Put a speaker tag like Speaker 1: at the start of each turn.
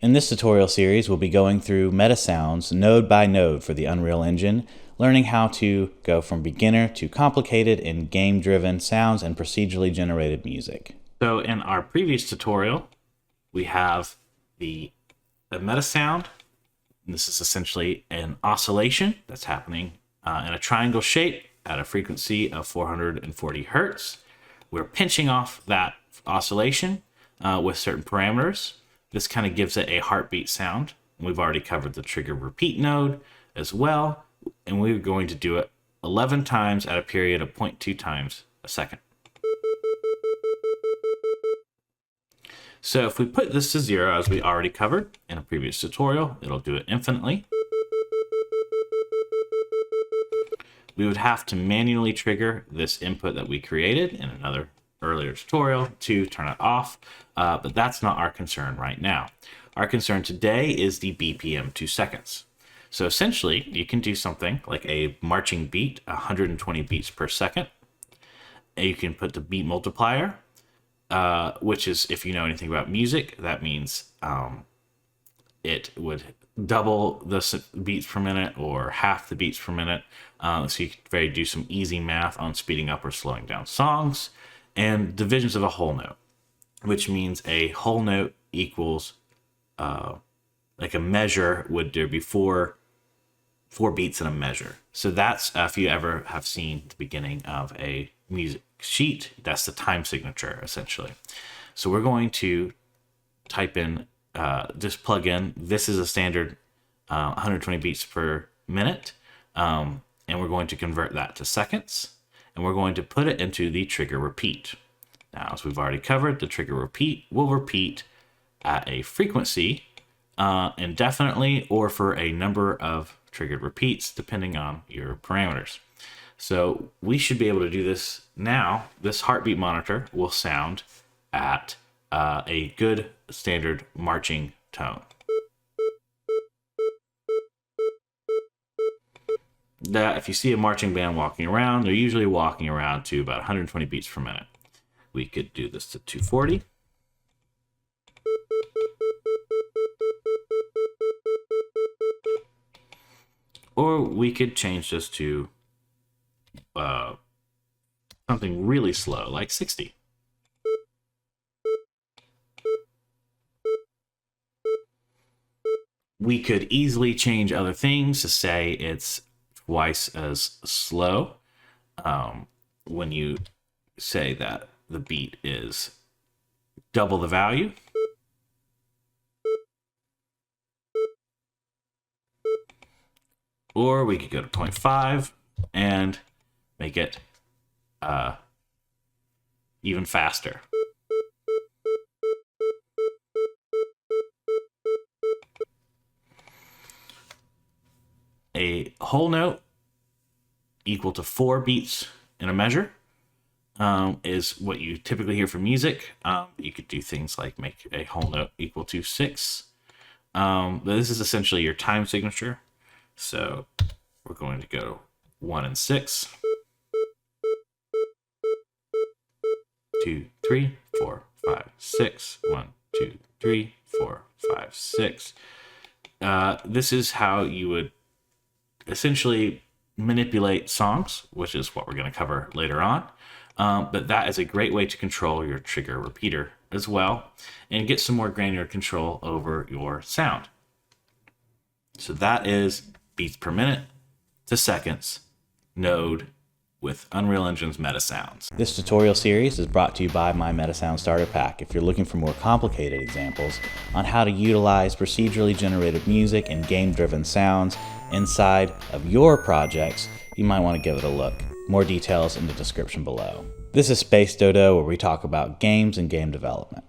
Speaker 1: In this tutorial series, we'll be going through MetaSounds node by node for the Unreal Engine, learning how to go from beginner to complicated in game-driven sounds and procedurally generated music.
Speaker 2: So in our previous tutorial, we have the MetaSound. This is essentially an oscillation that's happening in a triangle shape at a frequency of 440 hertz. We're pinching off that oscillation with certain parameters. This kind of gives it a heartbeat sound. We've already covered the trigger repeat node as well, and we're going to do it 11 times at a period of 0.2 times a second. So if we put this to 0, as we already covered in a previous tutorial, it'll do it infinitely. We would have to manually trigger this input that we created in another earlier tutorial to turn it off, but that's not our concern right now. Our concern today is the BPM 2 seconds. So essentially, you can do something like a marching beat, 120 beats per second. And you can put the beat multiplier, which is, if you know anything about music, that means it would double the beats per minute or half the beats per minute. So you can do some easy math on speeding up or slowing down songs. And divisions of a whole note, which means a whole note equals like a measure. Would there be four beats in a measure? So that's if you ever have seen the beginning of a music sheet, that's the time signature essentially. So we're going to type in, just plug in, this is a standard 120 beats per minute, and we're going to convert that to seconds. And we're going to put it into the trigger repeat. Now, as we've already covered, the trigger repeat will repeat at a frequency indefinitely or for a number of triggered repeats, depending on your parameters. So we should be able to do this now. This heartbeat monitor will sound at a good standard marching tone. That if you see a marching band walking around, they're usually walking around to about 120 beats per minute. We could do this to 240. Or we could change this to something really slow, like 60. We could easily change other things to say it's twice as slow when you say that the beat is double the value. Or we could go to 0.5 and make it even faster. A whole note equal to 4 beats in a measure is what you typically hear from music. You could do things like make a whole note equal to 6. But this is essentially your time signature. So we're going to go 1 and 6. 2, 3, 4, 5, 6. 1, 2, 3, 4, 5, 6. This is how you would essentially manipulate songs, which is what we're going to cover later on. But that is a great way to control your trigger repeater as well and get some more granular control over your sound. So that is beats per minute to seconds node with Unreal Engine's MetaSounds.
Speaker 1: This tutorial series is brought to you by my MetaSound Starter Pack. If you're looking for more complicated examples on how to utilize procedurally generated music and game-driven sounds inside of your projects, you might want to give it a look. More details in the description below. This is Space Dodo, where we talk about games and game development.